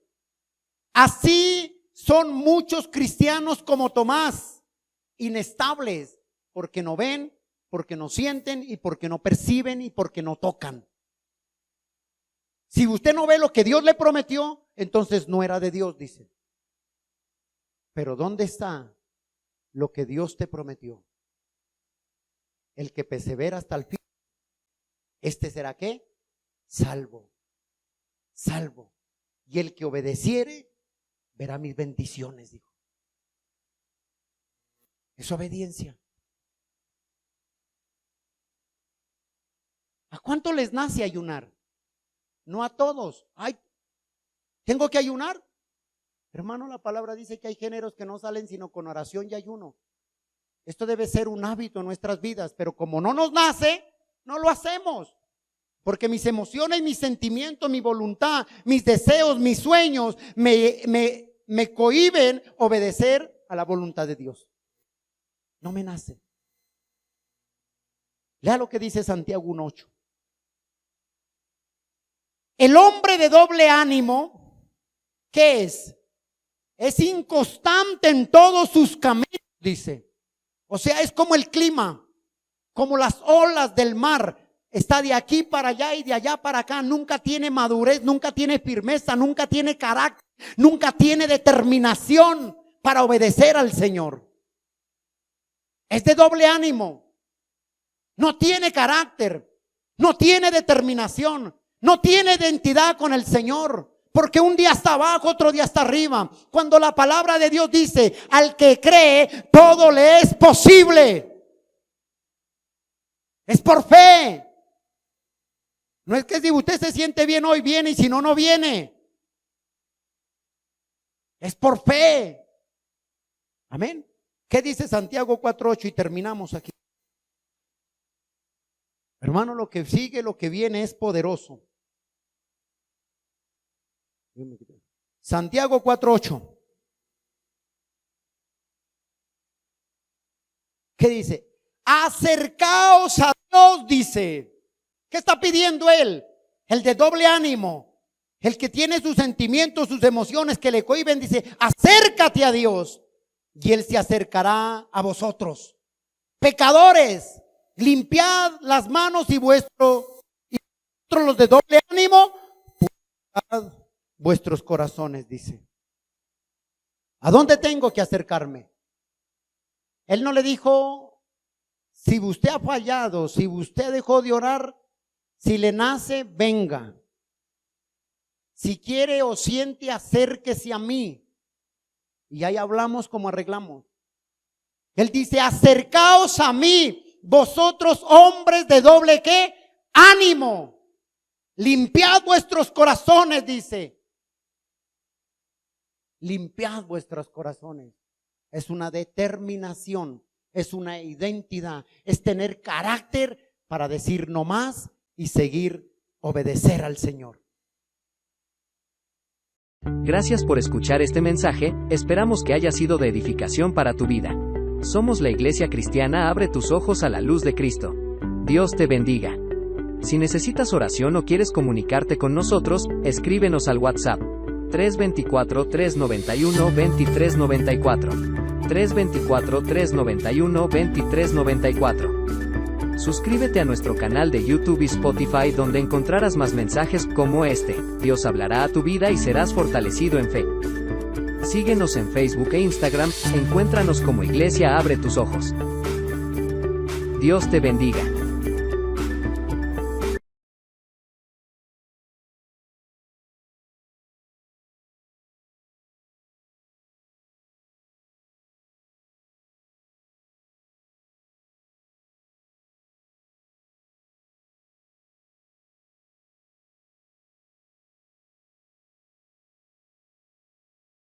Así son muchos cristianos como Tomás, inestables, porque no ven, porque no sienten y porque no perciben y porque no tocan. Si usted no ve lo que Dios le prometió, entonces no era de Dios, dice. Pero ¿dónde está lo que Dios te prometió? El que persevera hasta el fin, este será ¿qué? Salvo. Salvo. Y el que obedeciere, verá mis bendiciones, dijo. Es obediencia. ¿A cuánto les nace ayunar? No a todos. Ay, ¿tengo que ayunar? Hermano, la palabra dice que hay géneros que no salen sino con oración y ayuno. Esto debe ser un hábito en nuestras vidas, pero como no nos nace, no lo hacemos. Porque mis emociones, mis sentimientos, mi voluntad, mis deseos, mis sueños me cohíben obedecer a la voluntad de Dios. No me nace. Lea lo que dice Santiago 1:8. El hombre de doble ánimo, ¿qué es? Es inconstante en todos sus caminos, dice. O sea, es como el clima, como las olas del mar. Está de aquí para allá y de allá para acá. Nunca tiene madurez, nunca tiene firmeza, nunca tiene carácter, nunca tiene determinación para obedecer al Señor. Es de doble ánimo. No tiene carácter, no tiene determinación, no tiene identidad con el Señor. Porque un día está abajo, otro día está arriba. Cuando la palabra de Dios dice, al que cree, todo le es posible. Es por fe. No es que si usted se siente bien hoy, viene, y si no, no viene. Es por fe. Amén. ¿Qué dice Santiago 4:8? Y terminamos aquí. Hermano, lo que sigue, lo que viene es poderoso. Santiago 4:8. ¿Qué dice? Acercaos a Dios, dice. ¿Qué está pidiendo él? El de doble ánimo, el que tiene sus sentimientos, sus emociones que le cohiben, dice, acércate a Dios y Él se acercará a vosotros. Pecadores, limpiad las manos y vosotros los de doble ánimo, purificad vuestros corazones, dice. ¿A dónde tengo que acercarme? Él no le dijo, si usted ha fallado, si usted dejó de orar, si le nace, venga. Si quiere o siente, acérquese a mí. Y ahí hablamos como arreglamos. Él dice, acercaos a mí, vosotros hombres de doble ¿qué? Ánimo. Limpiad vuestros corazones, dice. Limpiad vuestros corazones. Es una determinación, es una identidad, es tener carácter para decir no más y seguir, obedecer al Señor. Gracias por escuchar este mensaje, esperamos que haya sido de edificación para tu vida. Somos la Iglesia Cristiana Abre tus ojos a la luz de Cristo. Dios te bendiga. Si necesitas oración o quieres comunicarte con nosotros, escríbenos al WhatsApp 324-391-2394. 324-391-2394. Suscríbete a nuestro canal de YouTube y Spotify, donde encontrarás más mensajes como este. Dios hablará a tu vida y serás fortalecido en fe. Síguenos en Facebook e Instagram, encuéntranos como Iglesia Abre tus ojos. Dios te bendiga.